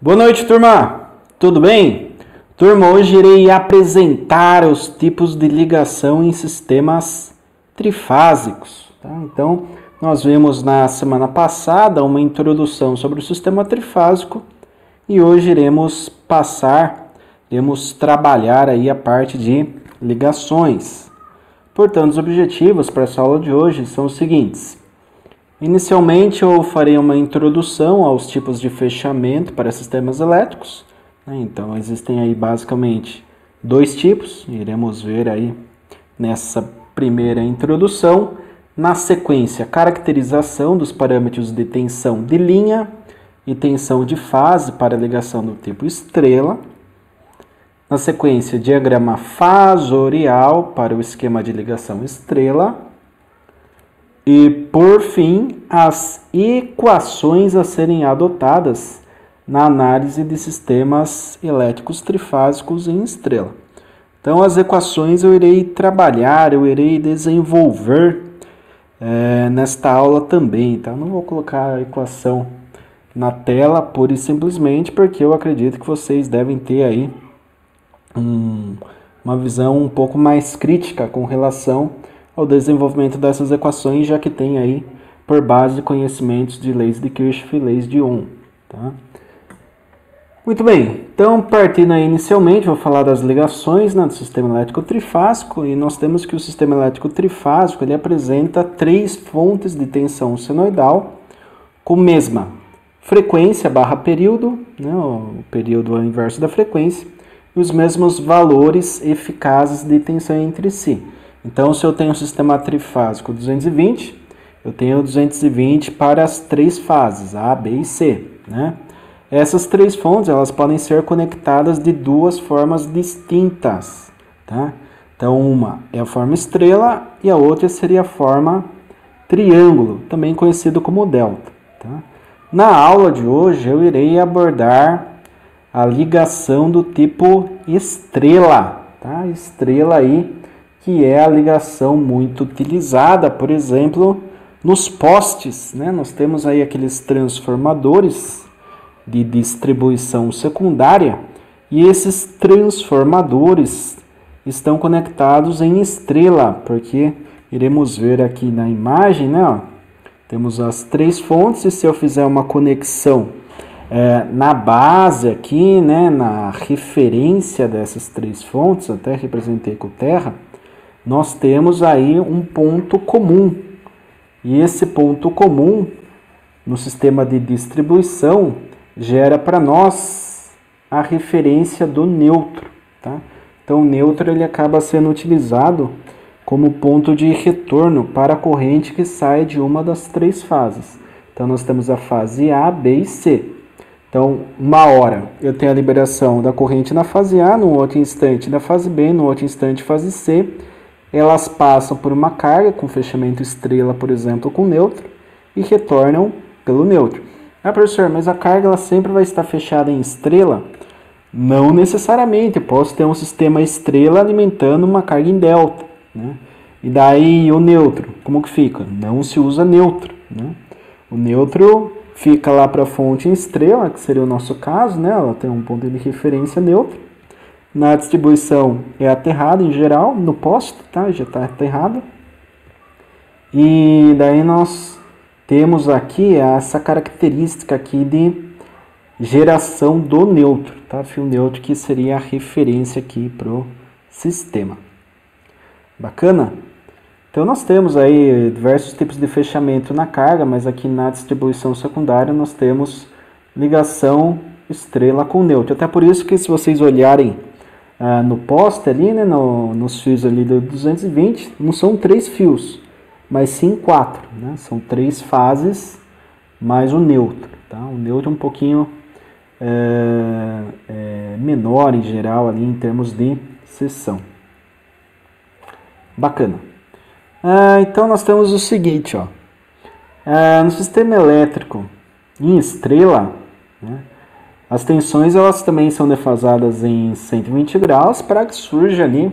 Boa noite, turma! Tudo bem? Turma, hoje irei apresentar os tipos de ligação em sistemas trifásicos. Tá? Então, nós vimos na semana passada uma introdução sobre o sistema trifásico e hoje iremos trabalhar aí a parte de ligações. Portanto, os objetivos para essa aula de hoje são os seguintes. Inicialmente, eu farei uma introdução aos tipos de fechamento para sistemas elétricos. Então, existem aí basicamente dois tipos, iremos ver aí nessa primeira introdução. Na sequência, caracterização dos parâmetros de tensão de linha e tensão de fase para ligação do tipo estrela. Na sequência, diagrama fasorial para o esquema de ligação estrela. E, por fim, as equações a serem adotadas na análise de sistemas elétricos trifásicos em estrela. Então, as equações eu irei trabalhar, eu irei desenvolver nesta aula também. Tá? Não vou colocar a equação na tela, pura e simplesmente, porque eu acredito que vocês devem ter aí uma visão um pouco mais crítica com relação ao desenvolvimento dessas equações, já que tem aí por base conhecimentos de leis de Kirchhoff e leis de Ohm. Tá? Muito bem, então partindo aí inicialmente, vou falar das ligações do sistema elétrico trifásico, e nós temos que o sistema elétrico trifásico ele apresenta três fontes de tensão senoidal com mesma frequência barra período, né, o período é o inverso da frequência, e os mesmos valores eficazes de tensão entre si. Então, se eu tenho um sistema trifásico 220, eu tenho 220 para as três fases, A, B e C. Né? Essas três fontes elas podem ser conectadas de duas formas distintas. Tá? Então, uma é a forma estrela e a outra seria a forma triângulo, também conhecido como delta. Tá? Na aula de hoje, eu irei abordar a ligação do tipo estrela. Tá? Estrela aí, que é a ligação muito utilizada, por exemplo, nos postes, né? Nós temos aí aqueles transformadores de distribuição secundária e esses transformadores estão conectados em estrela, porque iremos ver aqui na imagem, né? Ó, temos as três fontes e se eu fizer uma conexão na base aqui, né? Na referência dessas três fontes, até representei com terra, nós temos aí um ponto comum, e esse ponto comum no sistema de distribuição gera para nós a referência do neutro. Tá? Então o neutro ele acaba sendo utilizado como ponto de retorno para a corrente que sai de uma das três fases. Então nós temos a fase A, B e C. Então, uma hora eu tenho a liberação da corrente na fase A, no outro instante na fase B, no outro instante fase C. Elas passam por uma carga com fechamento estrela, por exemplo, com neutro, e retornam pelo neutro. Ah, professor, mas a carga ela sempre vai estar fechada em estrela? Não necessariamente, eu posso ter um sistema estrela alimentando uma carga em delta. Né? E daí o neutro, como que fica? Não se usa neutro. Né? O neutro fica lá para a fonte em estrela, que seria o nosso caso, né? Ela tem um ponto de referência neutro. Na distribuição é aterrado em geral, no poste, tá? Já está aterrado. E daí nós temos aqui essa característica aqui de geração do neutro, tá? Fio neutro que seria a referência aqui para o sistema. Bacana? Então nós temos aí diversos tipos de fechamento na carga, mas aqui na distribuição secundária nós temos ligação estrela com neutro. Até por isso que se vocês olharem no poste ali, né, nos fios ali do 220, não são 3 fios, mas sim 4, né? São 3 fases mais o neutro, tá? O neutro é um pouquinho menor em geral ali em termos de seção. Bacana. Então nós temos o seguinte, ó. No sistema elétrico em estrela, né, as tensões elas também são defasadas em 120 graus para que surja ali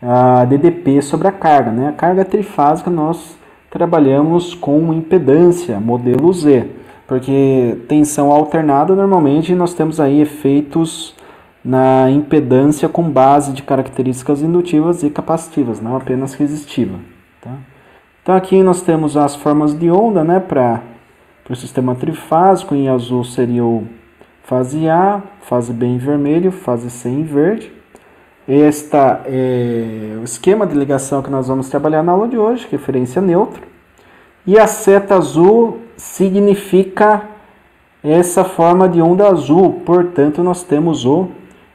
a DDP sobre a carga. Né? A carga trifásica nós trabalhamos com impedância, modelo Z. Porque tensão alternada, normalmente nós temos aí efeitos na impedância com base de características indutivas e capacitivas, não apenas resistiva. Tá? Então aqui nós temos as formas de onda, né, para o sistema trifásico. Em azul seria o fase A, fase B em vermelho, fase C em verde. Este é o esquema de ligação que nós vamos trabalhar na aula de hoje, referência neutro. E a seta azul significa essa forma de onda azul, portanto nós temos o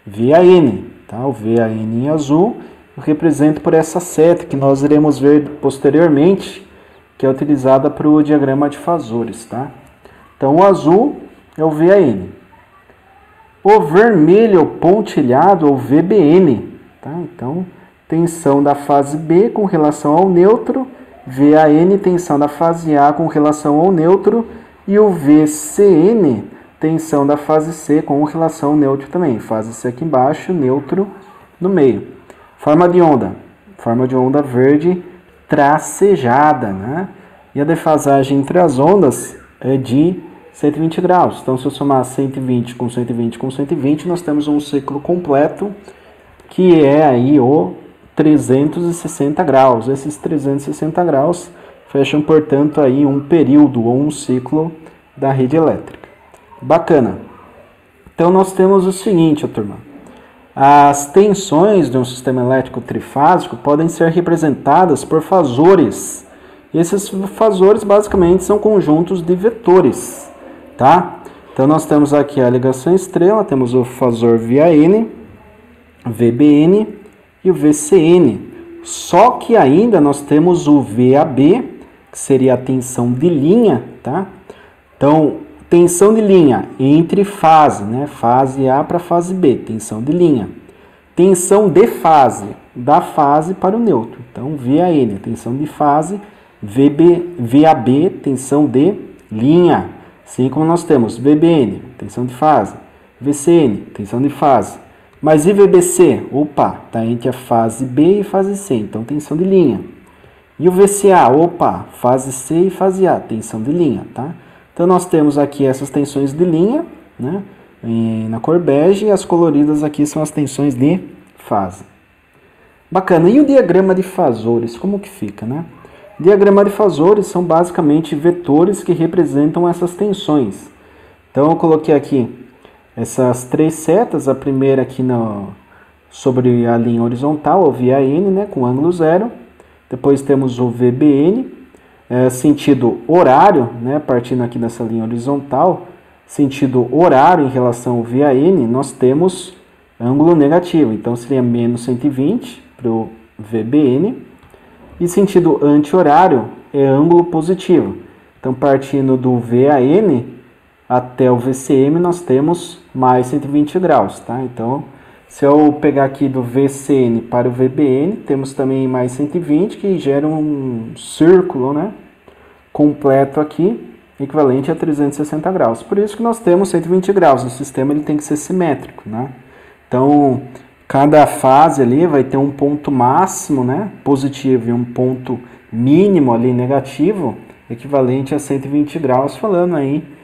VAN. Tá? O VAN em azul eu represento por essa seta que nós iremos ver posteriormente, que é utilizada para o diagrama de fasores. Tá? Então o azul é o VAN. O vermelho pontilhado é o VBN. Tá? Então, tensão da fase B com relação ao neutro, VAN, tensão da fase A com relação ao neutro, e o VCN, tensão da fase C com relação ao neutro também. Fase C aqui embaixo, neutro no meio. Forma de onda verde tracejada, né? E a defasagem entre as ondas é de 120 graus. Então, se eu somar 120 com 120 com 120, nós temos um ciclo completo, que é aí o 360 graus. Esses 360 graus fecham, portanto, aí um período ou um ciclo da rede elétrica. Bacana. Então, nós temos o seguinte, turma. As tensões de um sistema elétrico trifásico podem ser representadas por fasores. E esses fasores, basicamente, são conjuntos de vetores. Tá? Então, nós temos aqui a ligação estrela, temos o fasor VAN, VBN e o VCN. Só que ainda nós temos o VAB, que seria a tensão de linha, tá? Então, tensão de linha entre fase, né? Fase A para fase B, tensão de linha. Tensão de fase, da fase para o neutro. Então, VAN, tensão de fase, VAB, tensão de linha. Assim como nós temos VBN, tensão de fase, VCN, tensão de fase. Mas e VBC? Opa, está entre a fase B e fase C, então tensão de linha. E o VCA? Opa, fase C e fase A, tensão de linha, tá? Então nós temos aqui essas tensões de linha, né, na cor bege, e as coloridas aqui são as tensões de fase. Bacana, e o diagrama de fasores, como que fica, né? O diagrama de fasores são basicamente vetores que representam essas tensões. Então eu coloquei aqui essas três setas, a primeira aqui sobre a linha horizontal, o VAN, né, com ângulo zero. Depois temos o VBN, sentido horário, né, partindo aqui dessa linha horizontal, sentido horário em relação ao VAN, nós temos ângulo negativo. Então seria menos 120 para o VBN. E sentido anti-horário é ângulo positivo. Então partindo do VAN até o VCM, nós temos mais 120 graus, tá? Então, se eu pegar aqui do VCN para o VBN, temos também mais 120, que gera um círculo, né, completo aqui, equivalente a 360 graus. Por isso que nós temos 120 graus. O sistema ele tem que ser simétrico, né? Então, cada fase ali vai ter um ponto máximo, né, positivo, e um ponto mínimo ali negativo, equivalente a 120 graus, falando aí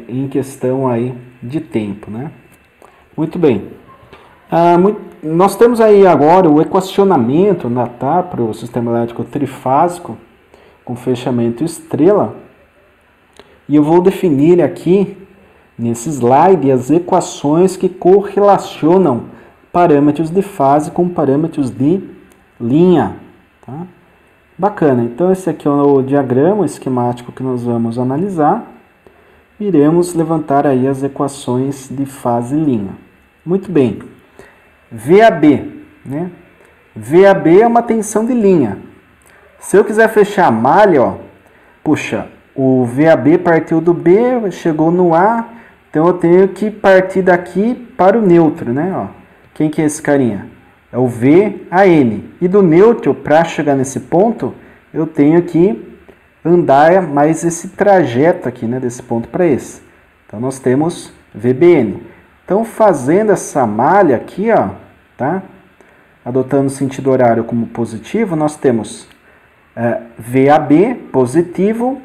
em questão aí de tempo, né? Muito bem. Nós temos aí agora o equacionamento, tá, para o sistema elétrico trifásico com fechamento estrela. E eu vou definir aqui, nesse slide, as equações que correlacionam parâmetros de fase com parâmetros de linha. Tá? Bacana. Então, esse aqui é o diagrama esquemático que nós vamos analisar. Iremos levantar aí as equações de fase e linha. Muito bem. VAB, né? VAB é uma tensão de linha. Se eu quiser fechar a malha, ó, puxa, o VAB partiu do B, chegou no A, então eu tenho que partir daqui para o neutro, né? Ó, quem que é esse carinha? É o VAN. E do neutro, para chegar nesse ponto, eu tenho que andar mais esse trajeto aqui, né, desse ponto para esse. Então, nós temos VBN. Então, fazendo essa malha aqui, ó, tá? Adotando o sentido horário como positivo, nós temos VAB positivo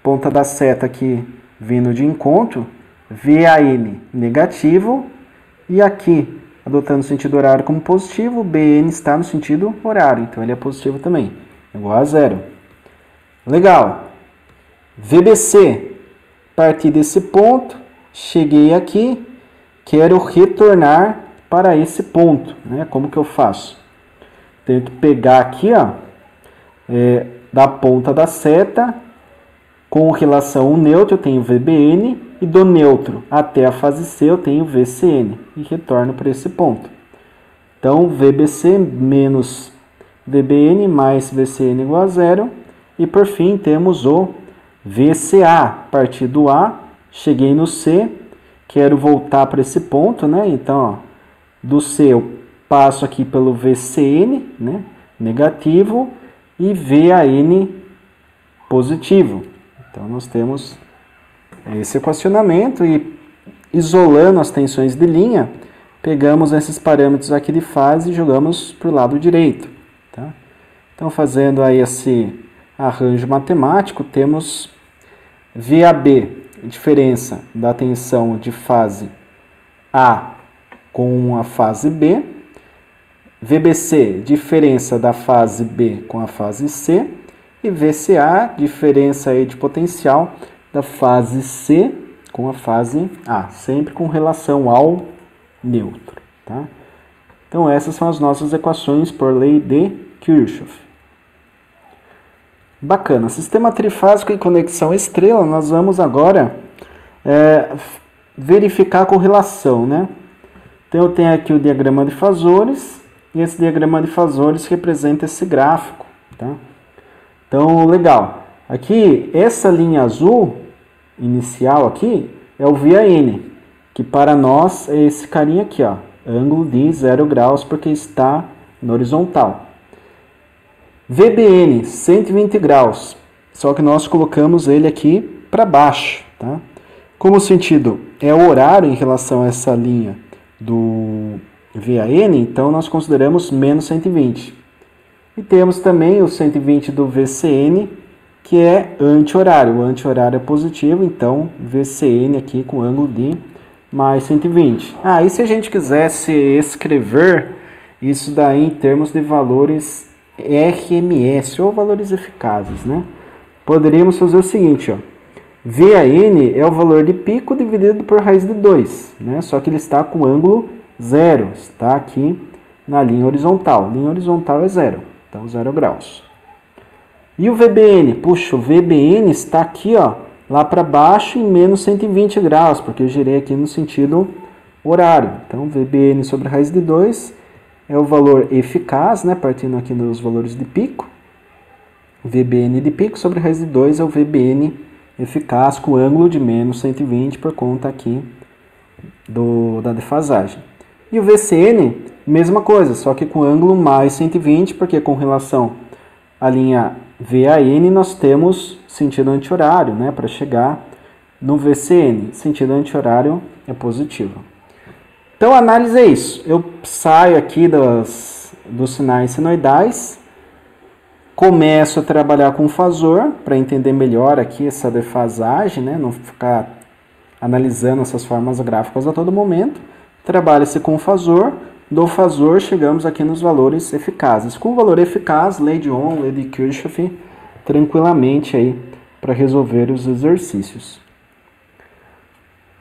ponta da seta aqui vindo de encontro, VAN negativo, e aqui, adotando o sentido horário como positivo, BN está no sentido horário, então ele é positivo também, igual a 0. Legal. VBC, a partir desse ponto, cheguei aqui, quero retornar para esse ponto, né? Como que eu faço? Tenho que pegar aqui, ó, da ponta da seta, com relação ao neutro eu tenho VBN, e do neutro até a fase C eu tenho VCN, e retorno para esse ponto. Então, VBC menos VBN mais VCN igual a 0, e por fim temos o VCA, a partir do A, cheguei no C, quero voltar para esse ponto, né? Então, ó, do C eu passo aqui pelo VCN, né? Negativo, e VAN positivo. Então, nós temos esse equacionamento e, isolando as tensões de linha, pegamos esses parâmetros aqui de fase e jogamos para o lado direito. Tá? Então, fazendo aí esse arranjo matemático, temos VAB, diferença da tensão de fase A com a fase B, VBC, diferença da fase B com a fase C, e VCA, diferença aí de potencial da fase C com a fase A, sempre com relação ao neutro. Tá? Então, essas são as nossas equações por lei de Kirchhoff. Bacana. Sistema trifásico e conexão estrela, nós vamos agora verificar a correlação, né? Então, eu tenho aqui o diagrama de fasores, e esse diagrama de fasores representa esse gráfico. Tá? Então, legal. Aqui, essa linha azul inicial aqui é o VAN, que para nós é esse carinha aqui, ó, ângulo de 0 graus, porque está no horizontal. VBN, 120 graus, só que nós colocamos ele aqui para baixo. Tá? Como o sentido é o horário em relação a essa linha do VAN, então nós consideramos menos 120. E temos também o 120 do VCN, que é anti-horário. O anti-horário é positivo, então VCN aqui com ângulo de mais 120. E se a gente quisesse escrever isso daí em termos de valores RMS, ou valores eficazes, né? Poderíamos fazer o seguinte, ó. VAN é o valor de pico dividido por raiz de 2, né? Só que ele está com ângulo 0, está aqui na linha horizontal. Linha horizontal é 0, então 0 graus. E o VBN? Puxa, o VBN está aqui, ó, lá para baixo em menos 120 graus, porque eu girei aqui no sentido horário. Então, VBN sobre raiz de 2 é o valor eficaz, né, partindo aqui dos valores de pico. VBN de pico sobre raiz de 2 é o VBN eficaz com ângulo de menos 120 por conta aqui da defasagem. E o VCN, mesma coisa, só que com ângulo mais 120, porque com relação à linha VAN nós temos sentido anti-horário, né, para chegar no VCN. Sentido anti-horário é positivo. Então, a análise é isso. Eu saio aqui dos sinais senoidais, começo a trabalhar com o fasor, para entender melhor aqui essa defasagem, né? Não ficar analisando essas formas gráficas a todo momento. Trabalha-se com o fasor, do fasor chegamos aqui nos valores eficazes. Com o valor eficaz, lei de Ohm, lei de Kirchhoff, tranquilamente aí para resolver os exercícios.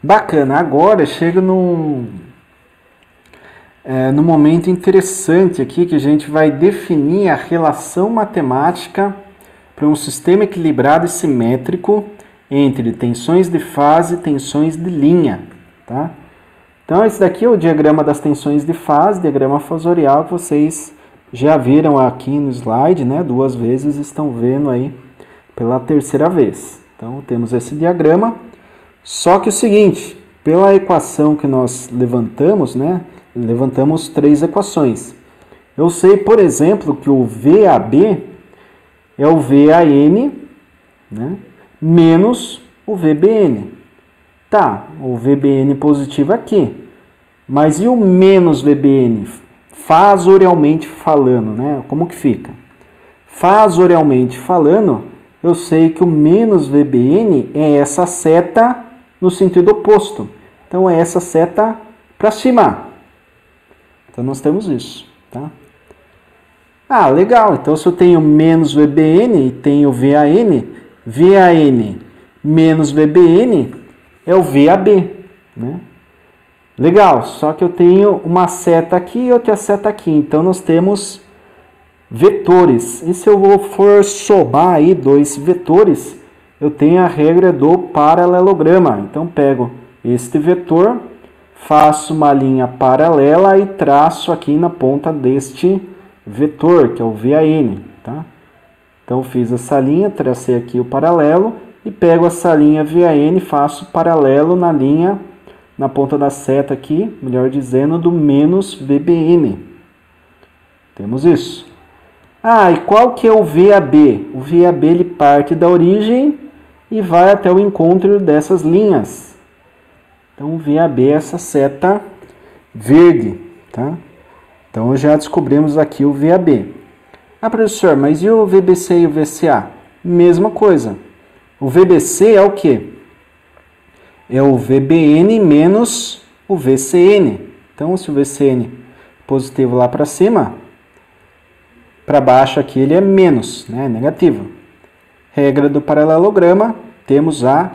Bacana, agora chega no momento interessante aqui que a gente vai definir a relação matemática para um sistema equilibrado e simétrico entre tensões de fase e tensões de linha. Tá? Então, esse daqui é o diagrama das tensões de fase, diagrama fasorial, que vocês já viram aqui no slide, né? 2 vezes, estão vendo aí pela 3ª vez. Então, temos esse diagrama, só que o seguinte, pela equação que nós levantamos, né? Levantamos 3 equações. Eu sei, por exemplo, que o VAB é o VAN, né, menos o VBN. Tá, o VBN positivo aqui. Mas e o menos VBN? Fasorialmente falando, né? Como que fica? Fasorialmente falando, eu sei que o menos VBN é essa seta no sentido oposto. Então, é essa seta para cima. Então, nós temos isso, tá? Ah, legal. Então, se eu tenho menos VBN e tenho VAN, VAN menos VBN é o VAB, né? Legal, só que eu tenho uma seta aqui e outra seta aqui. Então, nós temos vetores. E se eu for somar aí dois vetores, eu tenho a regra do paralelograma. Então, pego este vetor, faço uma linha paralela e traço aqui na ponta deste vetor, que é o VAN, tá? Então, fiz essa linha, tracei aqui o paralelo e pego essa linha VAN e faço paralelo na linha, na ponta da seta aqui, melhor dizendo, do menos VBN. Temos isso. Ah, e qual que é o VAB? O VAB ele parte da origem e vai até o encontro dessas linhas. Então, o VAB é essa seta verde, tá? Então, já descobrimos aqui o VAB. Ah, professor, mas e o VBC e o VCA? Mesma coisa. O VBC é o quê? É o VBN menos o VCN. Então, se o VCN positivo lá para cima, para baixo aqui ele é menos, né? Negativo. Regra do paralelograma, temos a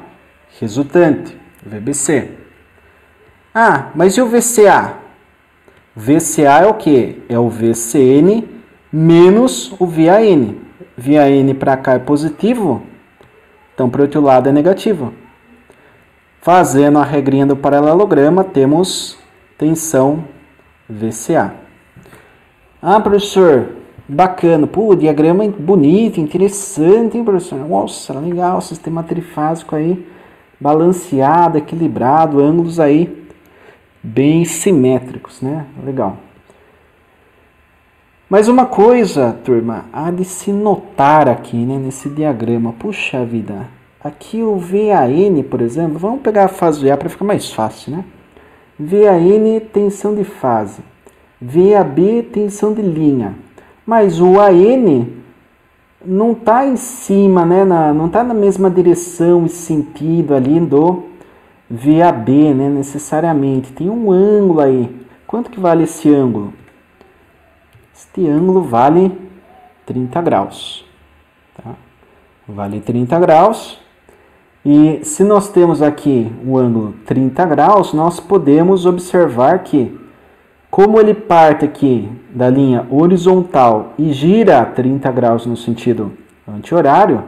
resultante, VBC. Ah, mas e o VCA? VCA é o quê? É o VCN menos o VAN. VAN para cá é positivo, então para o outro lado é negativo. Fazendo a regrinha do paralelograma, temos tensão VCA. Ah, professor, bacana. Pô, diagrama bonito, interessante, hein, professor? Nossa, legal, sistema trifásico aí, balanceado, equilibrado, ângulos aí bem simétricos, né? Legal. Mas uma coisa, turma, há de se notar aqui, né, nesse diagrama. Puxa vida, aqui o VAN, por exemplo, vamos pegar a fase VA para ficar mais fácil, né? VAN, tensão de fase. VAB, tensão de linha. Mas o AN não está em cima, né? Não está na mesma direção e sentido ali do VAB, né? Necessariamente. Tem um ângulo aí. Quanto que vale esse ângulo? Este ângulo vale 30 graus. Tá? Vale 30 graus. E se nós temos aqui o ângulo 30 graus, nós podemos observar que, como ele parte aqui da linha horizontal e gira 30 graus no sentido anti-horário,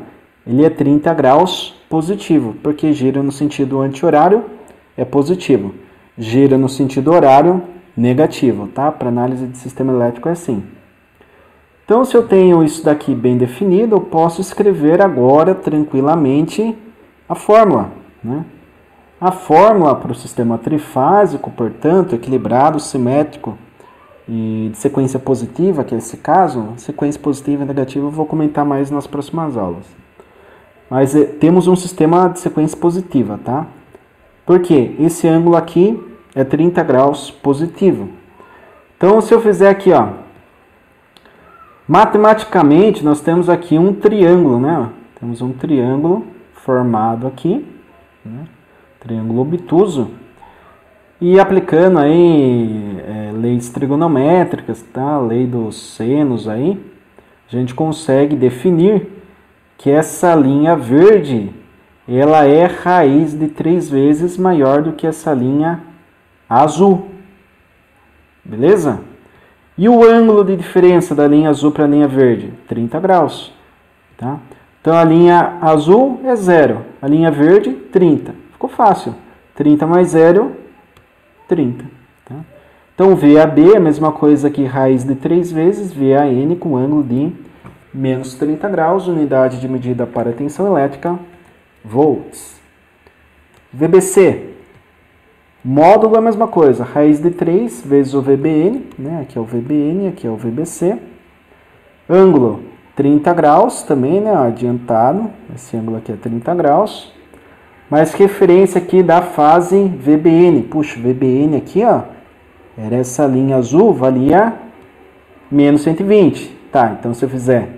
ele é 30 graus positivo, porque gira no sentido anti-horário é positivo, gira no sentido horário negativo, tá? Para análise de sistema elétrico é assim. Então, se eu tenho isso daqui bem definido, eu posso escrever agora tranquilamente a fórmula, né? A fórmula para o sistema trifásico, portanto, equilibrado, simétrico e de sequência positiva, que é esse caso, sequência positiva e negativa eu vou comentar mais nas próximas aulas. Mas temos um sistema de sequência positiva, tá? Por quê? Esse ângulo aqui é 30 graus positivo. Então, se eu fizer aqui, ó, matematicamente, nós temos aqui um triângulo, né? Temos um triângulo formado aqui, né? Triângulo obtuso, e aplicando aí leis trigonométricas, tá? Lei dos senos aí, a gente consegue definir que essa linha verde, ela é raiz de 3 vezes maior do que essa linha azul, beleza? E o ângulo de diferença da linha azul para a linha verde? 30 graus, tá? Então, a linha azul é 0, a linha verde, 30. Ficou fácil. 30 mais 0, 30. Tá? Então, VAB é a mesma coisa que raiz de 3 vezes, VAN com ângulo de menos 30 graus, unidade de medida para tensão elétrica, volts. VBC, módulo é a mesma coisa, raiz de 3 vezes o VBN, né? Aqui é o VBN, aqui é o VBC. Ângulo, 30 graus também, né? Adiantado, esse ângulo aqui é 30 graus. Mas referência aqui da fase VBN. Puxa, VBN aqui, ó, era essa linha azul, valia menos 120. Tá, então se eu fizer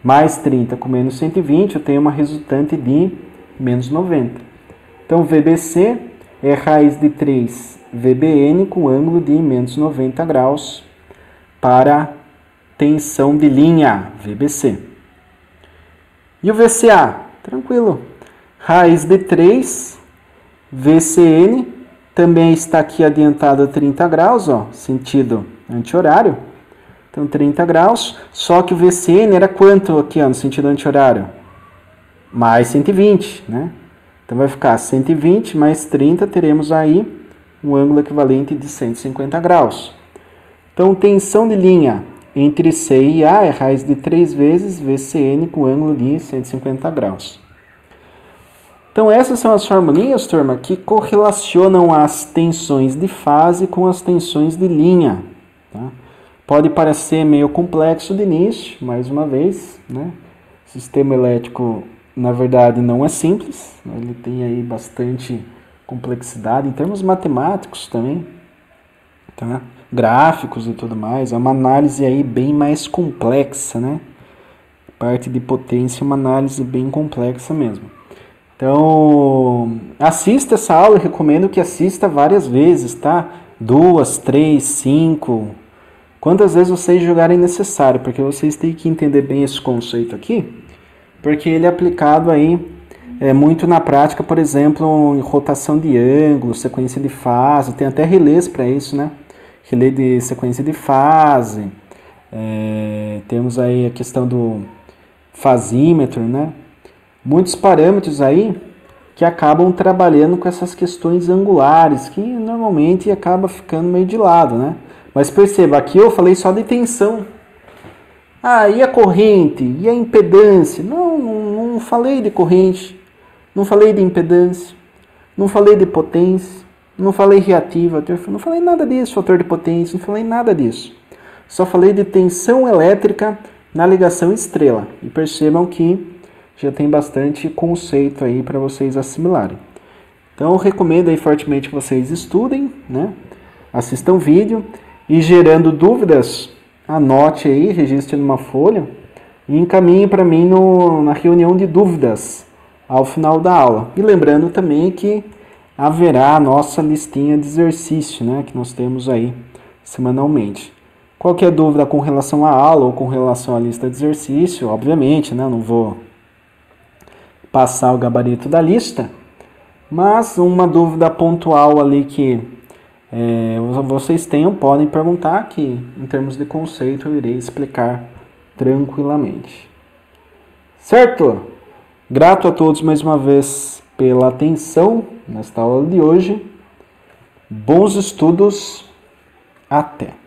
mais 30 com menos 120, eu tenho uma resultante de menos 90. Então, VBC é raiz de 3 VBN com ângulo de menos 90 graus para tensão de linha, VBC. E o VCA? Tranquilo. Raiz de 3 VCN, também está aqui adiantado a 30 graus, ó, sentido anti-horário. Então, 30 graus, só que o VCN era quanto aqui, ó, no sentido anti-horário? Mais 120, né? Então, vai ficar 120 mais 30, teremos aí um ângulo equivalente de 150 graus. Então, tensão de linha entre C e A é raiz de 3 vezes VCN com ângulo de 150 graus. Então, essas são as formulinhas, turma, que correlacionam as tensões de fase com as tensões de linha, tá? Pode parecer meio complexo de início, mais uma vez, né? O sistema elétrico, na verdade, não é simples, ele tem aí bastante complexidade em termos matemáticos também, tá? Gráficos e tudo mais, é uma análise aí bem mais complexa, né? Parte de potência é uma análise bem complexa mesmo. Então, assista essa aula, eu recomendo que assista várias vezes, tá? 2, 3, 5, quantas vezes vocês julgarem necessário, porque vocês têm que entender bem esse conceito aqui, porque ele é aplicado aí muito na prática, por exemplo, em rotação de ângulo, sequência de fase, tem até relés para isso, né? Relé de sequência de fase, temos aí a questão do fasímetro, né? Muitos parâmetros aí que acabam trabalhando com essas questões angulares, que normalmente acaba ficando meio de lado, né? Mas perceba, aqui eu falei só de tensão. Ah, e a corrente? E a impedância? Não falei de corrente, não falei de impedância, não falei de potência, não falei reativa, não falei nada disso, fator de potência, não falei nada disso. Só falei de tensão elétrica na ligação estrela. E percebam que já tem bastante conceito aí para vocês assimilarem. Então, eu recomendo aí fortemente que vocês estudem, né? Assistam o vídeo e, gerando dúvidas, anote aí, registre numa folha e encaminhe para mim na reunião de dúvidas ao final da aula. E lembrando também que haverá a nossa listinha de exercício, né? Que nós temos aí semanalmente. Qualquer dúvida com relação à aula ou com relação à lista de exercício, obviamente, né? Não vou passar o gabarito da lista, mas uma dúvida pontual ali que vocês tenham, podem perguntar, que em termos de conceito eu irei explicar tranquilamente. Certo? Grato a todos mais uma vez pela atenção nesta aula de hoje. Bons estudos. Até!